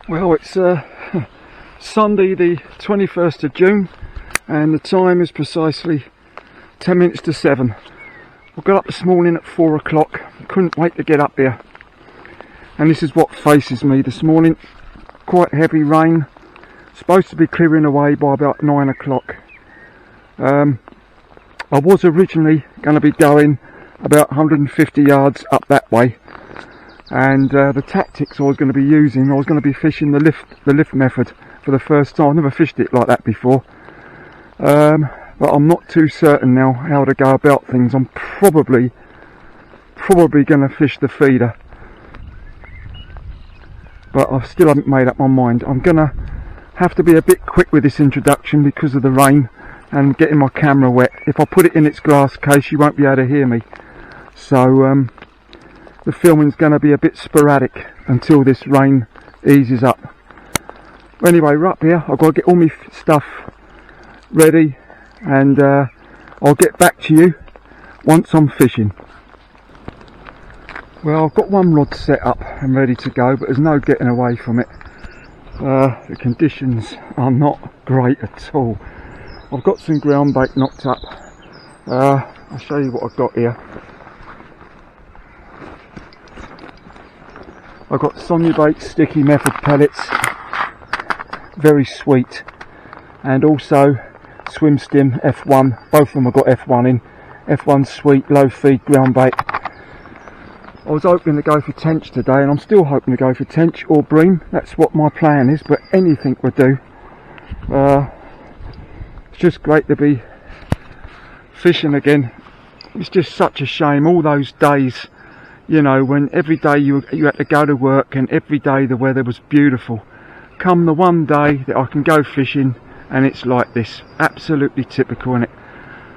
Well, it's Sunday the 21st of June and the time is precisely 10 minutes to 7. I got up this morning at 4 o'clock, couldn't wait to get up here. And this is what faces me this morning. Quite heavy rain, supposed to be clearing away by about 9 o'clock. I was originally going to be going about 150 yards up that way. And the tactics I was going to be using, I was going to be fishing the lift method for the first time. I've never fished it like that before, but I'm not too certain now how to go about things. I'm probably going to fish the feeder, but I still haven't made up my mind. I'm going to have to be a bit quick with this introduction because of the rain and getting my camera wet. If I put it in its glass case, you won't be able to hear me. So the filming's going to be a bit sporadic until this rain eases up. Anyway, we're up here. I've got to get all my stuff ready, and I'll get back to you once I'm fishing. Well, I've got one rod set up and ready to go, but there's no getting away from it. The conditions are not great at all. I've got some ground bait knocked up. I'll show you what I've got here. I've got Sonia Bait Sticky Method pellets, very sweet, and also Swim Stim F1, both of them have got F1 in. F1 sweet, low feed ground bait. I was hoping to go for tench today, and I'm still hoping to go for tench or bream. That's what my plan is, but anything would do. It's just great to be fishing again. It's just such a shame, all those days, you know, when every day you had to go to work and every day the weather was beautiful. Come the one day that I can go fishing and it's like this. Absolutely typical, isn't it?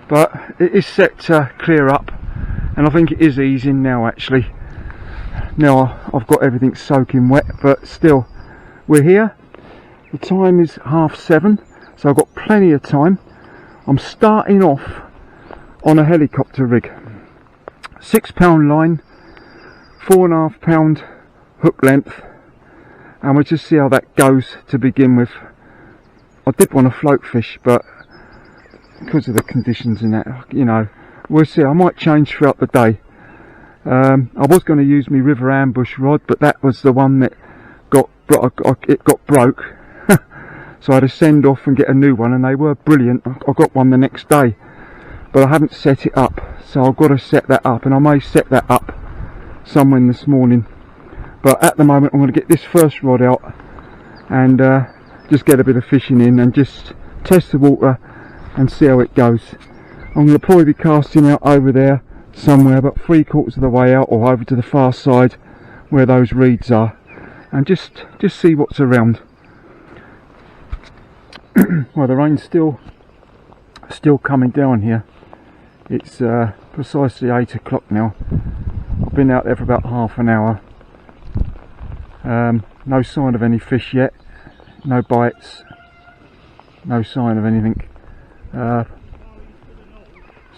But it is set to clear up, and I think it is easing now actually. Now I've got everything soaking wet, but still, we're here. The time is 7:30, so I've got plenty of time. I'm starting off on a helicopter rig. 6 pound line, 4.5 pound hook length, and we'll just see how that goes to begin with. I did want to float fish, but because of the conditions and that, you know, we'll see. I might change throughout the day. I was going to use my river ambush rod, but that was the one that got broke. So I had to send off and get a new one, and they were brilliant. I got one the next day, but I haven't set it up, so I've got to set that up, and I may set that up somewhere this morning. But at the moment I'm going to get this first rod out and just get a bit of fishing in and just test the water and see how it goes. I'm going to probably be casting out over there somewhere, about 3/4 of the way out, or over to the far side where those reeds are, and just see what's around. Well, the rain's still coming down here. It's precisely 8 o'clock now. I've been out there for about half an hour. No sign of any fish yet, no bites, no sign of anything. It's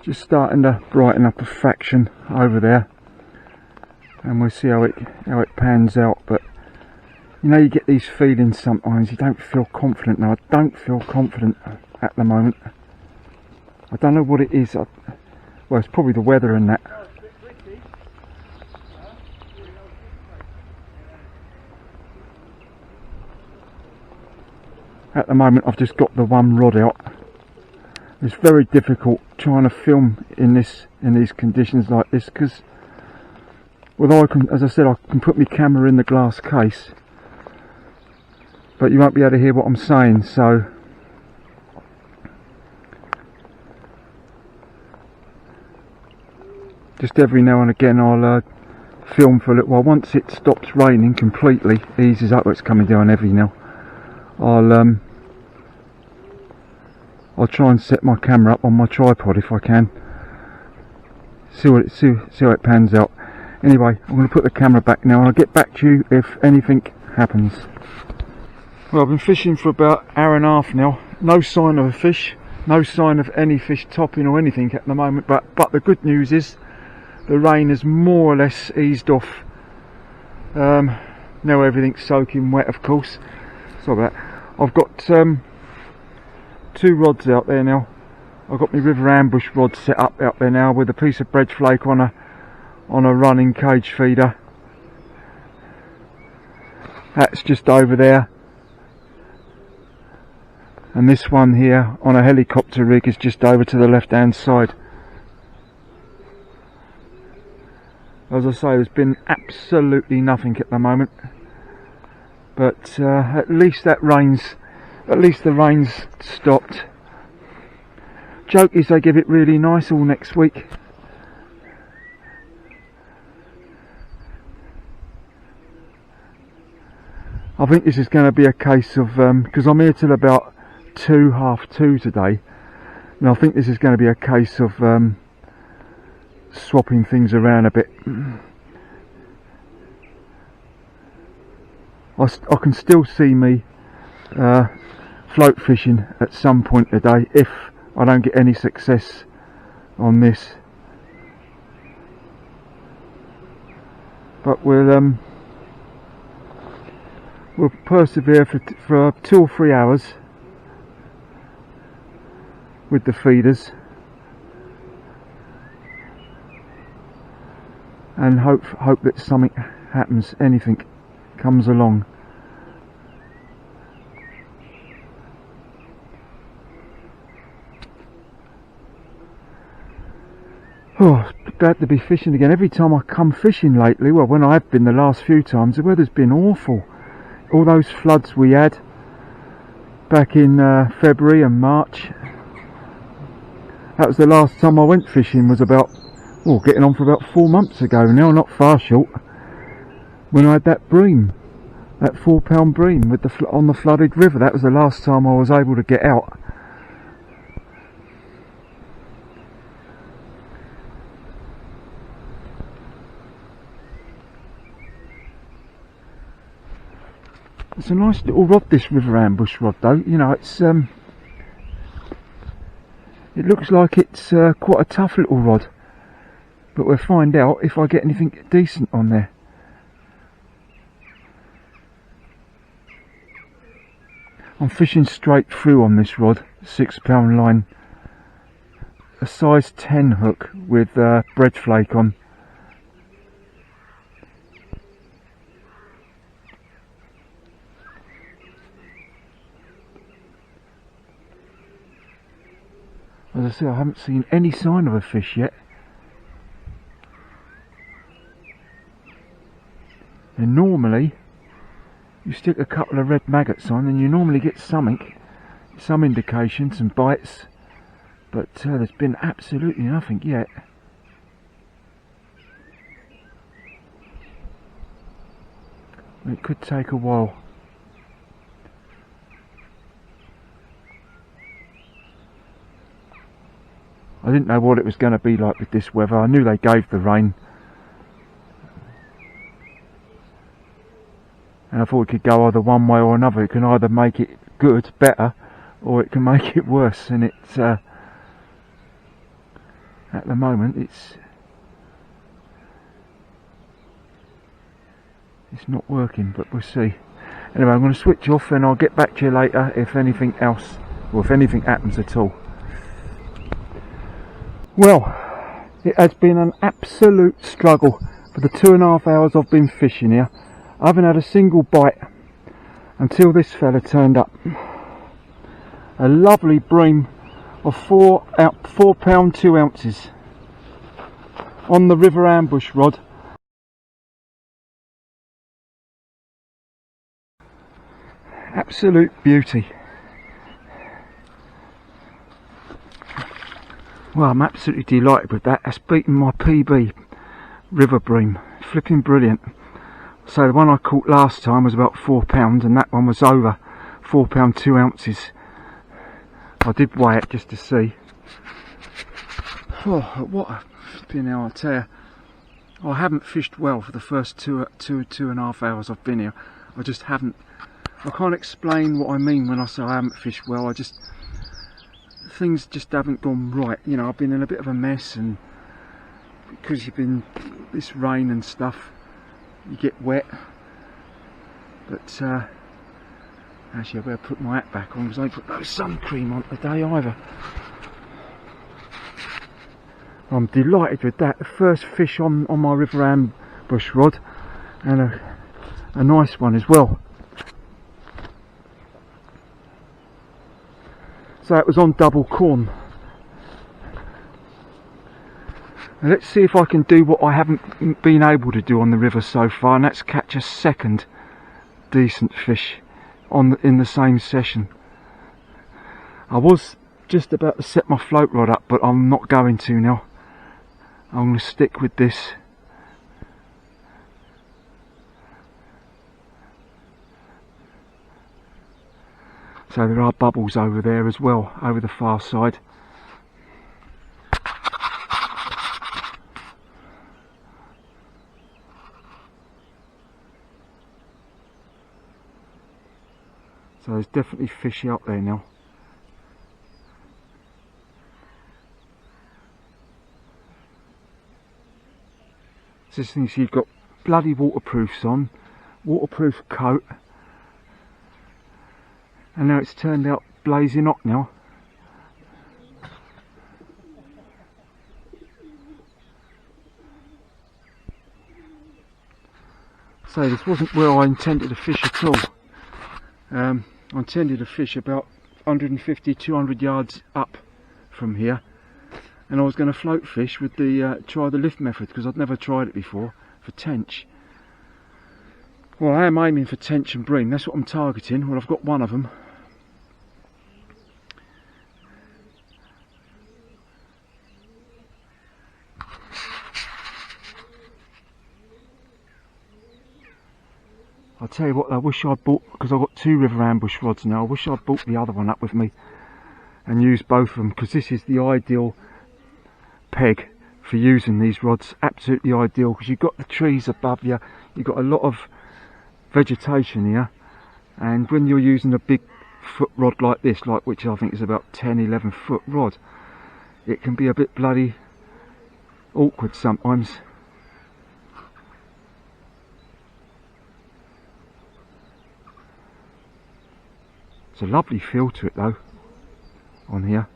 just starting to brighten up a fraction over there, and we'll see how it pans out. But you know, you get these feelings sometimes, you don't feel confident. Now I don't feel confident at the moment. I don't know what it is. Well, it's probably the weather and that. At the moment I've just got the one rod out. It's very difficult trying to film in these conditions like this, because although I can, as I said, I can put my camera in the glass case, but you won't be able to hear what I'm saying. So just every now and again I'll film for a little while. Once it stops raining completely, eases up, it's coming down heavy now, I'll try and set my camera up on my tripod if I can. See how it pans out. Anyway, I'm going to put the camera back now, and I'll get back to you if anything happens. Well, I've been fishing for about an hour and a half now. No sign of a fish, no sign of any fish topping or anything at the moment. But the good news is the rain has more or less eased off. Now everything's soaking wet, of course. Sorry about that. I've got 2 rods out there now. I've got my river ambush rod set up out there now with a piece of bread flake on a running cage feeder. That's just over there. And this one here on a helicopter rig is just over to the left hand side. As I say, there's been absolutely nothing at the moment, but at least the rain's stopped. Joke is they give it really nice all next week. I think this is going to be a case of, because I'm here till about 2:30 today, and I think this is going to be a case of swapping things around a bit. I can still see me float fishing at some point today if I don't get any success on this, but we'll persevere for 2 or 3 hours with the feeders and hope that something happens, anything comes along. Oh, glad to be fishing again. Every time I come fishing lately, well, when I've been the last few times, the weather's been awful. All those floods we had back in February and March, that was the last time I went fishing, was about, getting on for about 4 months ago now, not far short, when I had that bream, that 4-pound bream with on the flooded river. That was the last time I was able to get out. It's a nice little rod, this river ambush rod, though. You know, it's it looks like it's quite a tough little rod, but we'll find out if I get anything decent on there. I'm fishing straight through on this rod, 6-pound line, a size 10 hook with bread flake on. As I say, I haven't seen any sign of a fish yet. And normally, you stick a couple of red maggots on and you normally get something, some indication, some bites. But there's been absolutely nothing yet. It could take a while. I didn't know what it was going to be like with this weather. I knew they gave the rain, and I thought it could go either one way or another. It can either make it good, better, or it can make it worse. And it's at the moment it's not working, but we'll see. Anyway, I'm going to switch off and I'll get back to you later if anything else, or if anything happens at all. Well, it has been an absolute struggle for the 2.5 hours I've been fishing here. I haven't had a single bite until this fella turned up. A lovely bream of 4 pound 2 ounces on the river ambush rod. Absolute beauty. Well, I'm absolutely delighted with that. That's beaten my PB river bream. Flipping brilliant. So the one I caught last time was about 4 pounds, and that one was over 4 pound 2 ounces. I did weigh it just to see. Oh, what a flipping hell, I tell you. I haven't fished well for the first two and a half hours I've been here. I just haven't. I can't explain what I mean when I say I haven't fished well. Things just haven't gone right. You know, I've been in a bit of a mess, and because you've been this rain and stuff, you get wet. But actually I better put my hat back on because I ain't put no sun cream on today either. I'm delighted with that. The first fish on my river ambush rod, and a nice one as well. So it was on double corn. Now let's see if I can do what I haven't been able to do on the river so far, and that's catch a second decent fish in the same session. I was just about to set my float rod up, but I'm not going to now. I'm going to stick with this. So there are bubbles over there as well, over the far side. So there's definitely fish out there now. So this thing, so you've got bloody waterproofs on, waterproof coat, and now it's turned out blazing hot now. So this wasn't where I intended to fish at all. I intended to fish about 150-200 yards up from here, and I was going to float fish with the try the lift method, because I'd never tried it before, for tench. Well, I am aiming for tench and bream, that's what I'm targeting. Well, I've got one of them. I'll tell you what, I wish I'd bought, because I've got two river ambush rods now, I wish I'd bought the other one up with me and used both of them, because this is the ideal peg for using these rods. Absolutely ideal, because you've got the trees above you, you've got a lot of vegetation here, and when you're using a big foot rod like this, which I think is about 10-11 foot rod, it can be a bit bloody awkward sometimes. It's a lovely feel to it though, on here.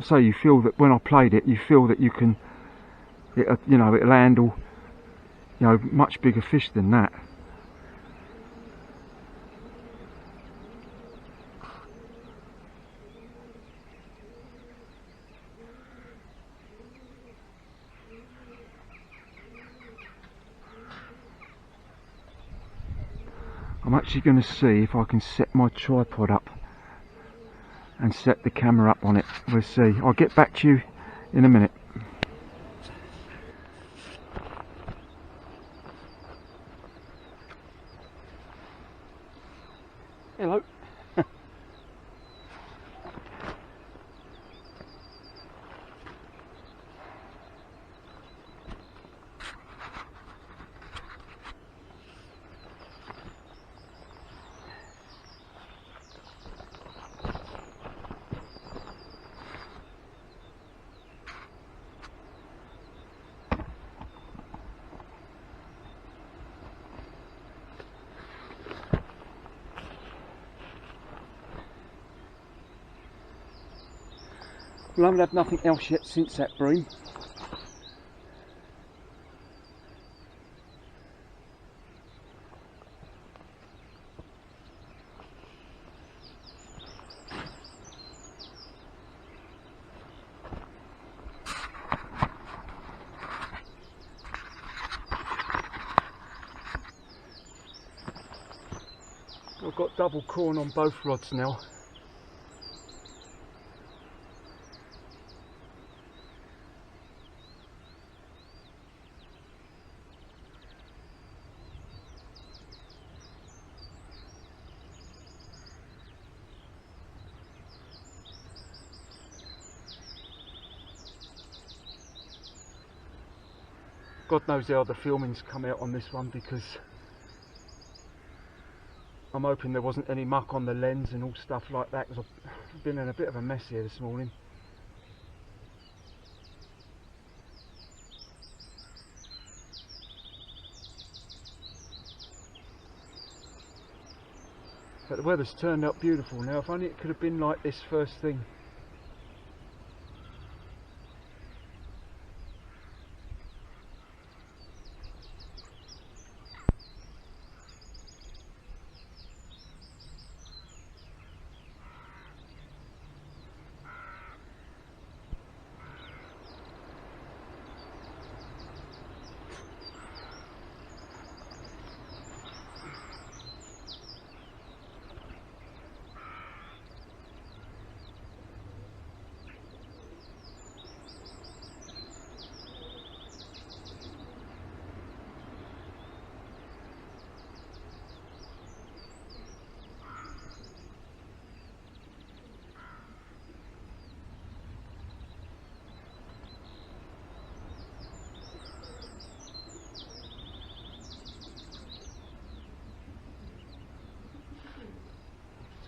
So you feel that when I played it, you feel that you can, you know, it'll handle, you know, much bigger fish than that. I'm actually going to see if I can set my tripod up and set the camera up on it. We'll see. I'll get back to you in a minute. Hello. Well, I haven't had nothing else yet since that bream. I've got double corn on both rods now. God knows how the filming's come out on this one, because I'm hoping there wasn't any muck on the lens and all stuff like that, because I've been in a bit of a mess here this morning. But the weather's turned out beautiful now. If only it could have been like this first thing.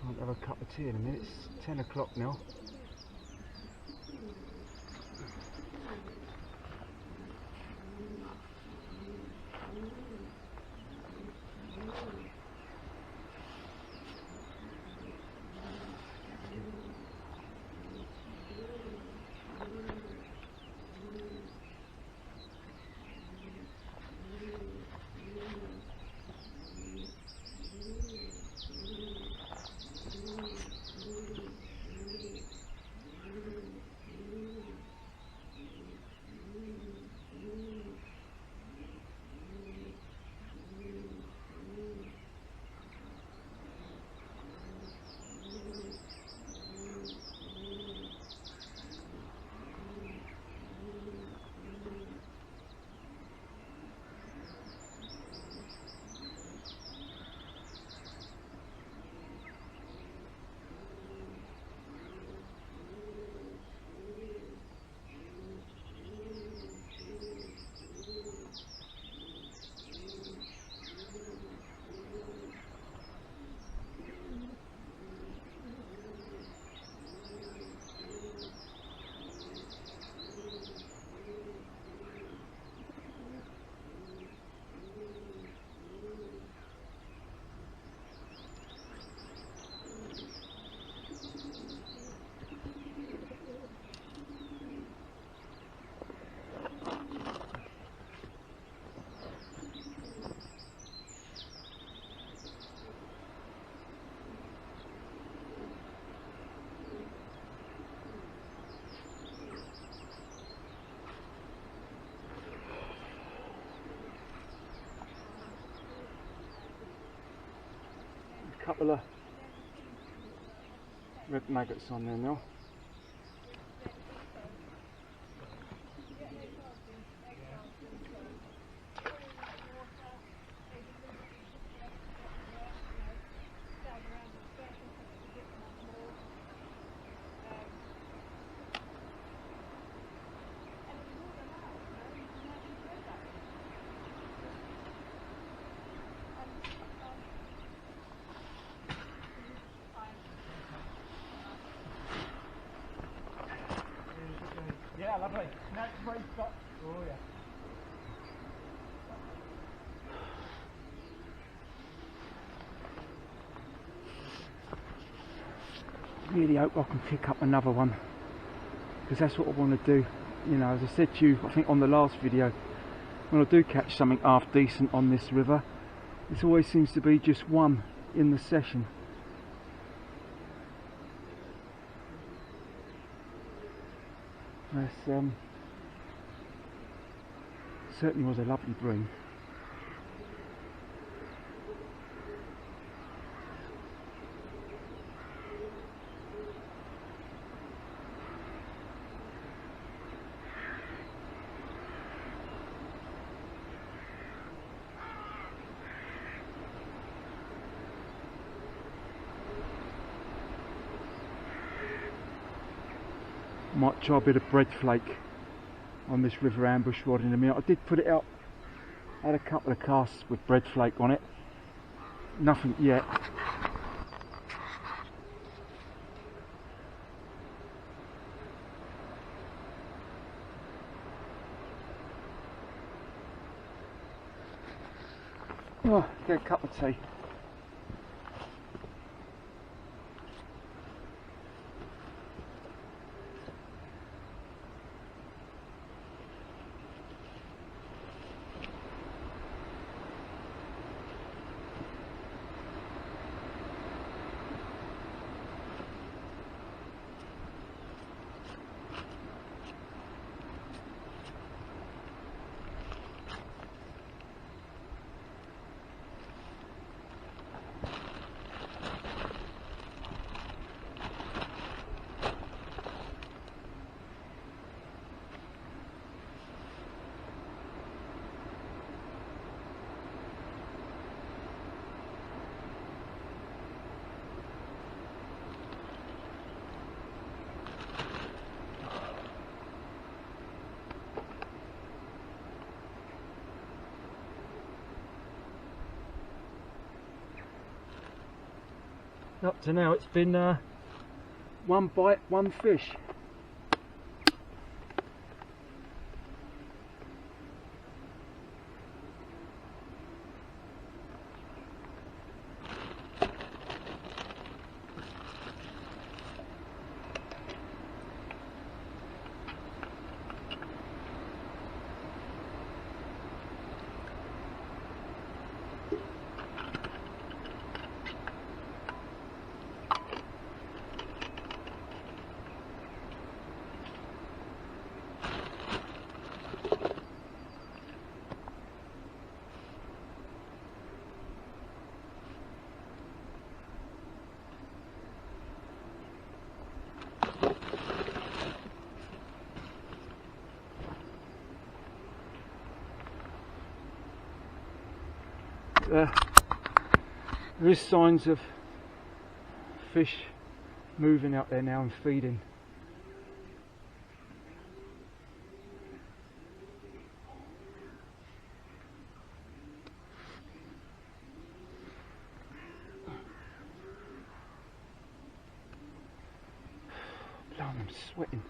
Time to have a cup of tea in a minute. It's 10 o'clock now. Couple of red maggots on there now. Yeah, lovely. Next race up. Oh yeah. Really hope I can pick up another one, because that's what I want to do. You know, as I said to you, I think on the last video, when I do catch something half decent on this river, it always seems to be just one in the session. This certainly was a lovely bream. Might try a bit of bread flake on this river ambush rod in a minute. I did put it out, had a couple of casts with bread flake on it, nothing yet. Oh, get a cup of tea. Up to now it's been one bite, one fish. There is signs of fish moving out there now and feeding. Blimey, I'm sweating.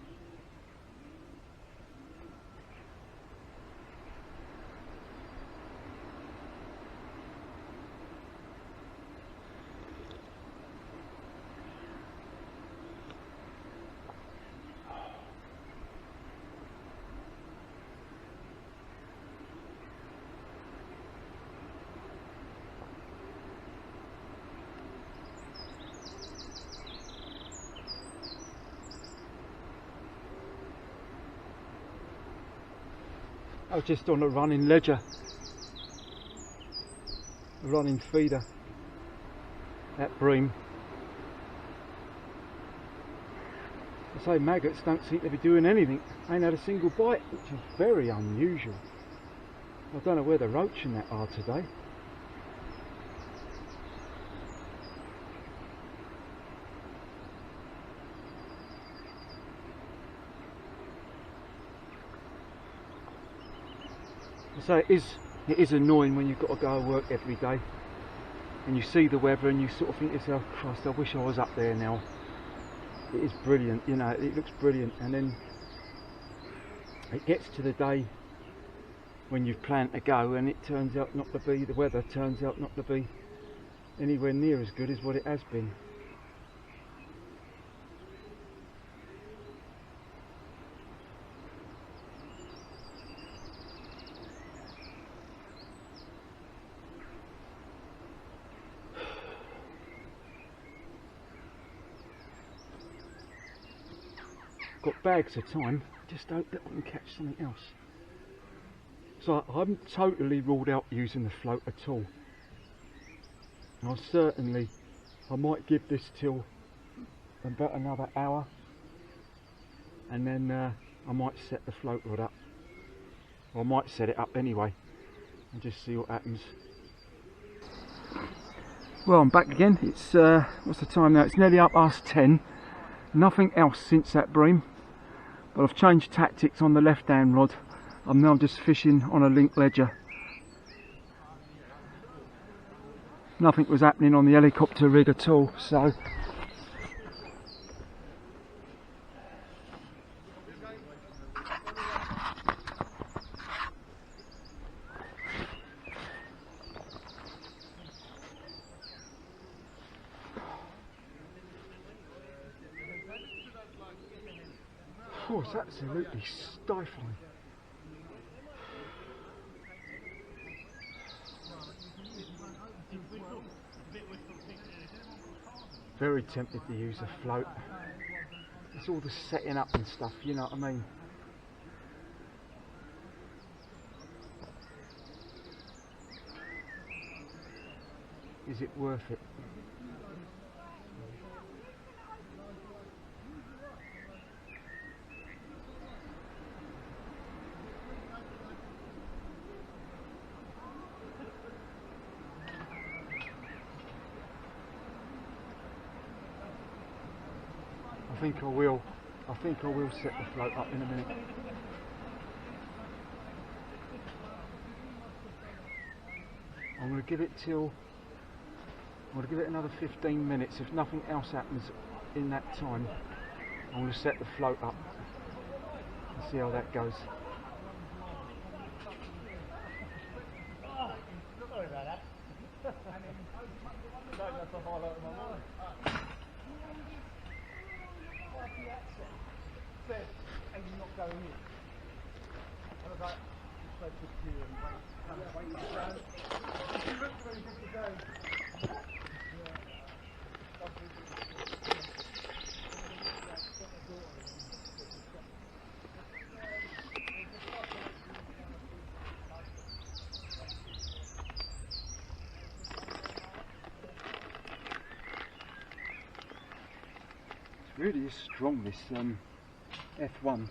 I was just on a running ledger, a running feeder, that bream. I say maggots don't seem to be doing anything, ain't had a single bite, which is very unusual. I don't know where the roach and that are today. So it is annoying when you've got to go to work every day and you see the weather and you sort of think to yourself, Christ, I wish I was up there now. It is brilliant, you know, it looks brilliant, and then it gets to the day when you've planned to go and it turns out not to be, the weather turns out not to be anywhere near as good as what it has been. Got bags of time, just hope that we can catch something else. So I haven't totally ruled out using the float at all. I might give this till about another hour, and then I might set the float rod up. Or I might set it up anyway and just see what happens. Well, I'm back again. It's what's the time now? It's nearly 10:30. Nothing else since that bream. But I've changed tactics on the left hand rod. I'm now just fishing on a link ledger. Nothing was happening on the helicopter rig at all, so oh, it's absolutely stifling. Very tempted to use a float. It's all the setting up and stuff, you know what I mean? Is it worth it? I think I will set the float up in a minute. I'm going to give it till I'm going to give it another 15 minutes. If nothing else happens in that time, I'm going to set the float up and see how that goes. Sorry about that. That's the highlight of my life. Right the accent said, and you're not going in. I was like, so good to you and wait, kind of wait down. You look very good today. It really is strong, this F1.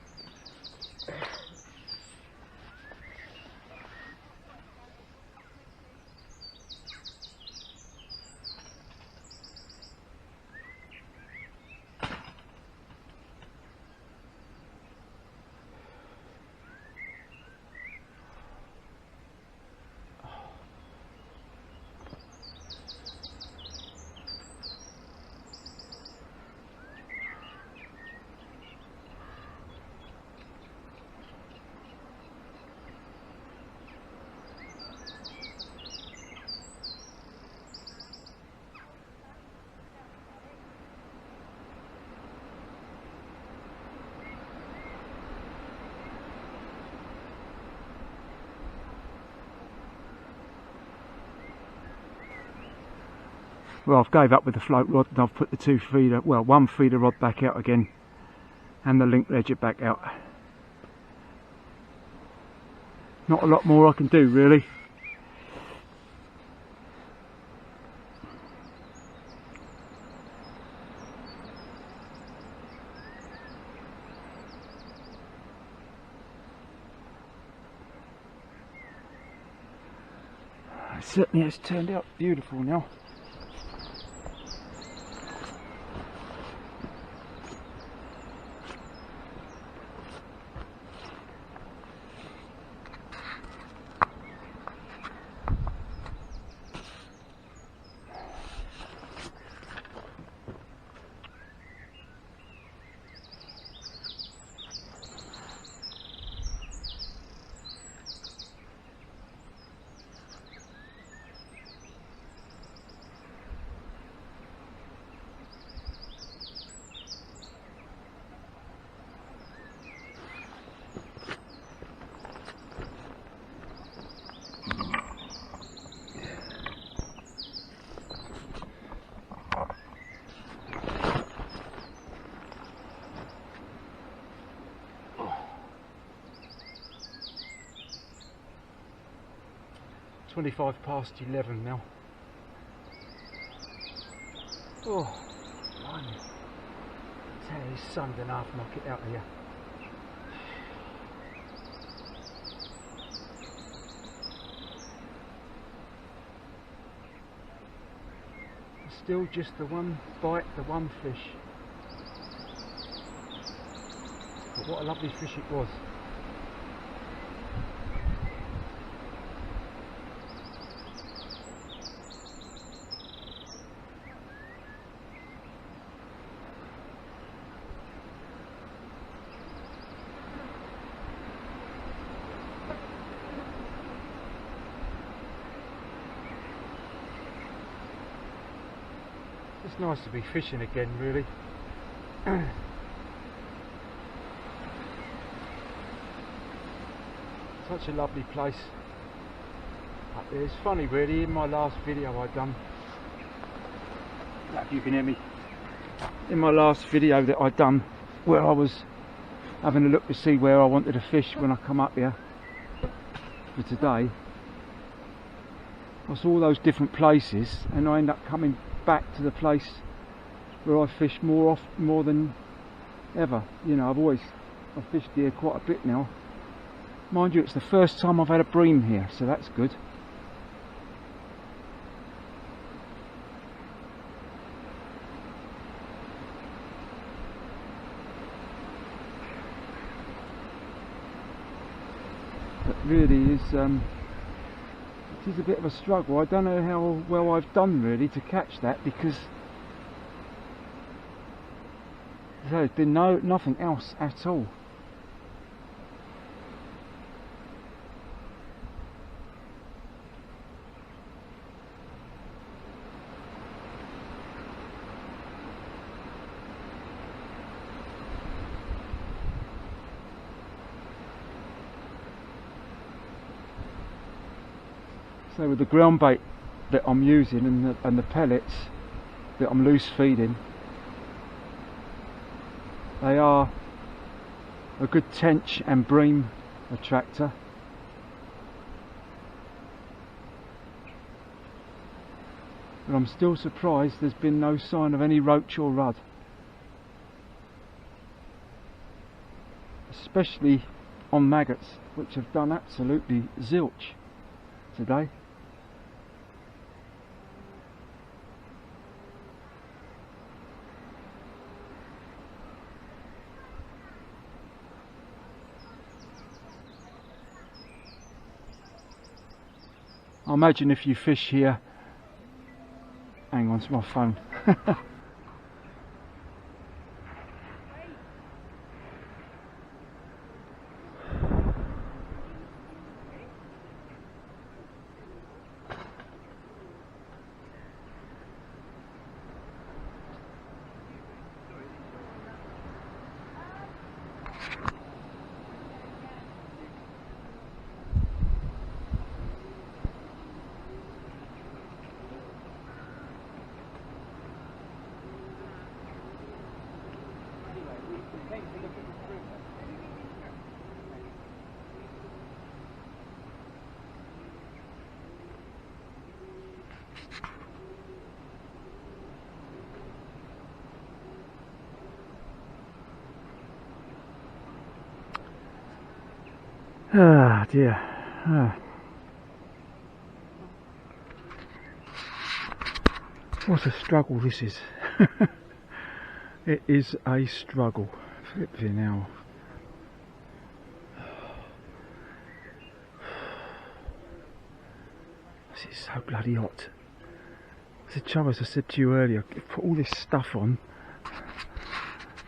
Well, I've gave up with the float rod and I've put the one feeder rod back out again and the link ledger back out. Not a lot more I can do really. It certainly has turned out beautiful now. It's 11:25 now. Oh, blimey. Tell you, this sun's gonna half knock it out of here. Still just the one bite, the one fish. But what a lovely fish it was. It's nice to be fishing again, really. Such a lovely place up there. It's funny really, in my last video I done, if you can hear me, in my last video that I done where I was having a look to see where I wanted to fish when I come up here for today, I saw all those different places and I end up coming back to the place where I fish more than ever. You know, I've fished here quite a bit now. Mind you, it's the first time I've had a bream here, so that's good. But really is it is a bit of a struggle. I don't know how well I've done really to catch that, because there's been nothing else at all. So with the ground bait that I'm using and the pellets that I'm loose feeding, they are a good tench and bream attractor. But I'm still surprised there's been no sign of any roach or rudd, especially on maggots, which have done absolutely zilch today. I imagine if you fish here, hang on, it's my phone. Ah dear. Ah. What a struggle this is. It is a struggle. Flipping hell. This is so bloody hot. As I said to you earlier, put all this stuff on.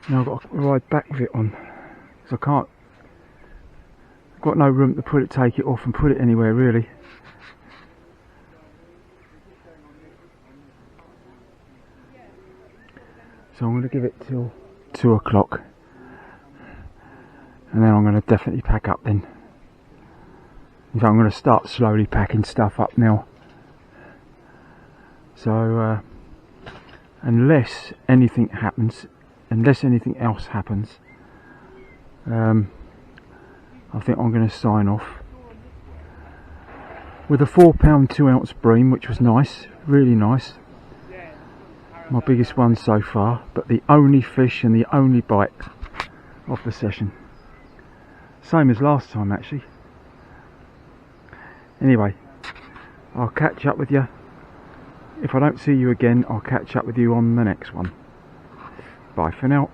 Now I've got to ride back with it on, because I can't. I've got no room to put it, take it off and put it anywhere really. So I'm going to give it till 2 o'clock, and then I'm going to definitely pack up then. In fact, I'm going to start slowly packing stuff up now. So unless anything happens, unless anything else happens, I think I'm going to sign off with a 4 pound 2 ounce bream, which was nice, really nice. My biggest one so far, but the only fish and the only bite of the session. Same as last time actually. Anyway, I'll catch up with you. If I don't see you again, I'll catch up with you on the next one. Bye for now.